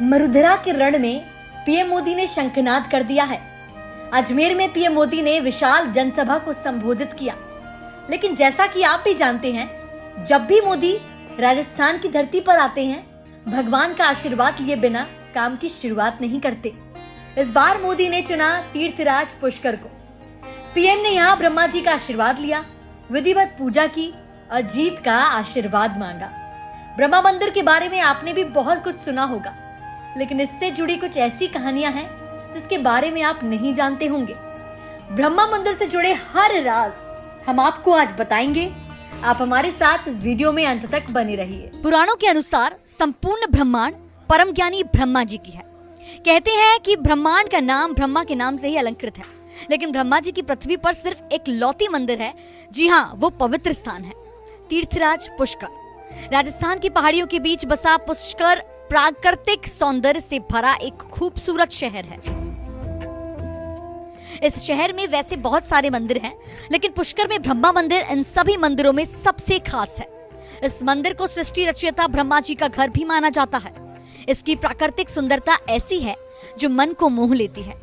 मरुधरा के रण में पीएम मोदी ने शंखनाद कर दिया है। अजमेर में पीएम मोदी ने विशाल जनसभा को संबोधित किया। लेकिन जैसा कि आप भी जानते हैं, जब भी मोदी राजस्थान की धरती पर आते हैं, भगवान का आशीर्वाद लिए बिना काम की शुरुआत नहीं करते। इस बार मोदी ने चुना तीर्थराज पुष्कर को। पीएम ने यहाँ ब्रह्मा जी का आशीर्वाद लिया, विधिवत पूजा की और जीत का आशीर्वाद मांगा। ब्रह्मा मंदिर के बारे में आपने भी बहुत कुछ सुना होगा, लेकिन इससे जुड़ी कुछ ऐसी कहानियां हैं जिसके बारे में आप नहीं जानते होंगे। ब्रह्मा मंदिर से जुड़े हर राज हम आपको आज बताएंगे। आप हमारे साथ इस वीडियो में अंत तक बने रहिए। पुराणों के अनुसार संपूर्ण ब्रह्मांड परम ज्ञानी ब्रह्मा जी की है। कहते हैं कि ब्रह्मांड का नाम ब्रह्मा के नाम से ही अलंकृत है, लेकिन ब्रह्मा जी की पृथ्वी पर सिर्फ एक लौती मंदिर है। जी हाँ, वो पवित्र स्थान है तीर्थराज पुष्कर। राजस्थान की पहाड़ियों के बीच बसा पुष्कर प्राकृतिक सौंदर्य से भरा एक खूबसूरत शहर है। इस शहर में वैसे बहुत सारे मंदिर हैं, लेकिन पुष्कर में ब्रह्मा मंदिर इन सभी मंदिरों में सबसे खास है। इस मंदिर को सृष्टि रचयिता ब्रह्मा जी का घर भी माना जाता है। इसकी प्राकृतिक सुंदरता ऐसी है जो मन को मोह लेती है।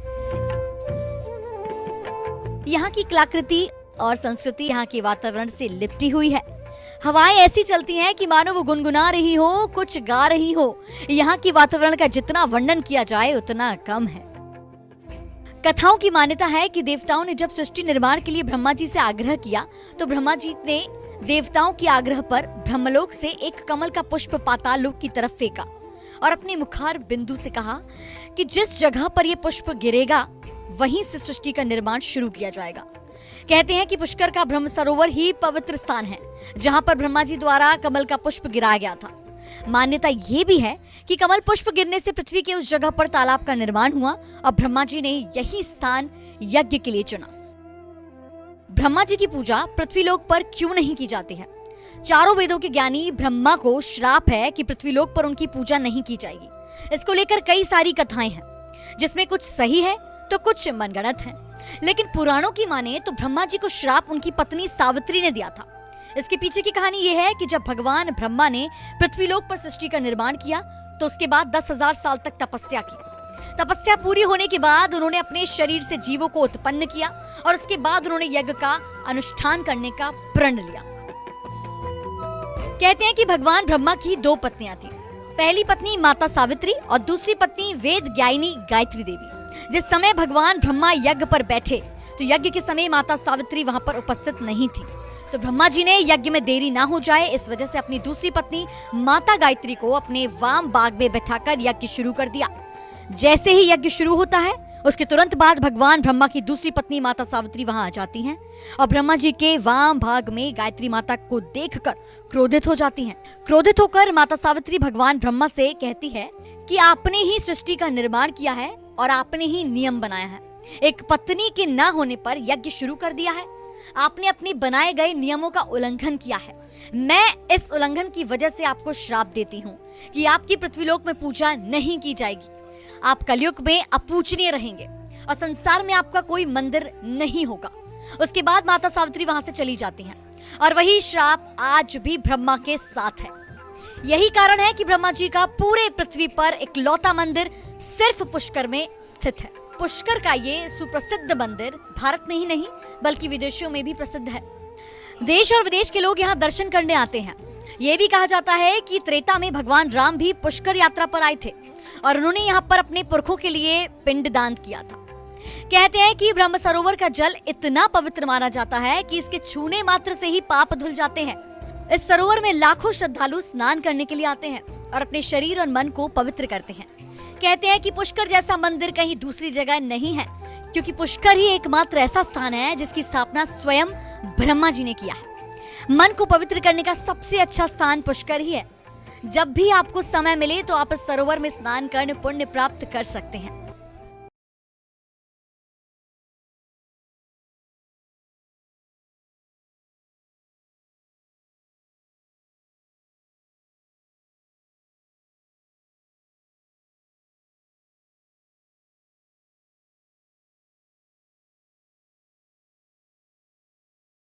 यहाँ की कलाकृति और संस्कृति यहाँ के वातावरण से लिपटी हुई है। हवाएं ऐसी चलती हैं कि मानो वो गुनगुना रही हो, कुछ गा रही हो। यहाँ की वातावरण का जितना वर्णन किया जाए उतना कम है। कथाओं की मान्यता है कि देवताओं ने जब सृष्टि निर्माण के लिए ब्रह्मा जी से आग्रह किया, तो ब्रह्मा जी ने देवताओं के आग्रह पर ब्रह्मलोक से एक कमल का पुष्प पाताल लोक की तरफ फेंका और अपने मुखार बिंदु से कहा कि जिस जगह पर यह पुष्प गिरेगा वहीं से सृष्टि का निर्माण शुरू किया जाएगा। कहते हैं कि पुष्कर का ब्रह्म सरोवर ही पवित्र स्थान है जहां पर ब्रह्मा जी द्वारा कमल का पुष्प गिराया गया था। मान्यता यह भी है कि कमल पुष्प गिरने से पृथ्वी के उस जगह पर तालाब का निर्माण हुआ और ब्रह्मा जी ने यही स्थान यज्ञ के लिए चुना। ब्रह्मा जी की पूजा पृथ्वीलोक पर क्यों नहीं की जाती है? चारों वेदों के ज्ञानी ब्रह्मा को श्राप है कि पृथ्वीलोक पर उनकी पूजा नहीं की जाएगी। इसको लेकर कई सारी कथाएं हैं, जिसमें कुछ सही है तो कुछ मनगढ़ंत है। लेकिन पुराणों की माने तो ब्रह्मा जी को श्राप उनकी पत्नी सावित्री ने दिया था। इसके पीछे की कहानी यह है कि जब भगवान ब्रह्मा ने पृथ्वीलोक पर सृष्टि का निर्माण किया, तो उसके बाद 10,000 साल तक तपस्या की। तपस्या पूरी होने के बाद उन्होंने अपने शरीर से जीवों को उत्पन्न किया और उसके बाद उन्होंने यज्ञ का अनुष्ठान करने का प्रण लिया। कहते हैं कि भगवान ब्रह्मा की 2 पत्नियां थी। पहली पत्नी माता सावित्री और दूसरी पत्नी वेद ज्ञानी गायत्री देवी। जिस समय भगवान ब्रह्मा यज्ञ पर बैठे, तो यज्ञ के समय माता सावित्री वहां पर उपस्थित नहीं थी। तो ब्रह्मा जी ने यज्ञ में देरी ना हो जाए, इस वजह से अपनी दूसरी पत्नी माता गायत्री को अपने वाम बाग में बैठाकर यज्ञ शुरू कर दिया। जैसे ही यज्ञ शुरू होता है, उसके तुरंत बाद भगवान ब्रह्मा की दूसरी पत्नी माता सावित्री वहां आ जाती हैं और ब्रह्मा जी के वाम भाग में गायत्री माता को देखकर क्रोधित हो जाती हैं। क्रोधित होकर माता सावित्री भगवान ब्रह्मा से कहती है कि आपने ही सृष्टि का निर्माण किया है और आपने ही नियम बनाया है। एक पत्नी के ना होने पर यज्ञ शुरू कर दिया है। आपने अपने बनाए गए नियमों का उल्लंघन किया है। मैं इस उल्लंघन की वजह से आपको श्राप देती हूँ कि आपकी पृथ्वीलोक में पूजा नहीं की जाएगी। आप कलयुग में अपूजनीय रहेंगे और संसार में आपका कोई मंदिर नहीं होगा। उसके बाद माता सावित्री वहां से चली जाती हैं और वही श्राप आज भी ब्रह्मा के साथ है। यही कारण है कि ब्रह्मा जी का पूरे पृथ्वी पर इकलौता मंदिर सिर्फ पुष्कर में स्थित है। पुष्कर का ये सुप्रसिद्ध मंदिर भारत में ही नहीं बल्कि विदेशों में भी प्रसिद्ध है। देश और विदेश के लोग यहाँ दर्शन करने आते हैं। ये भी कहा जाता है कि त्रेता में भगवान राम भी पुष्कर यात्रा पर आए थे और उन्होंने यहाँ पर अपने पुरखों के लिए पिंडदान किया था। कहते हैं कि ब्रह्म सरोवर का जल इतना पवित्र माना जाता है कि इसके छूने मात्र से ही पाप धुल जाते हैं। इस सरोवर में लाखों श्रद्धालु स्नान करने के लिए आते हैं और अपने शरीर और मन को पवित्र करते हैं। कहते हैं कि पुष्कर जैसा मंदिर कहीं दूसरी जगह नहीं है, क्योंकि पुष्कर ही एकमात्र ऐसा स्थान है जिसकी स्थापना स्वयं ब्रह्मा जी ने किया है। मन को पवित्र करने का सबसे अच्छा स्थान पुष्कर ही है। जब भी आपको समय मिले तो आप इस सरोवर में स्नान कर पुण्य प्राप्त कर सकते हैं।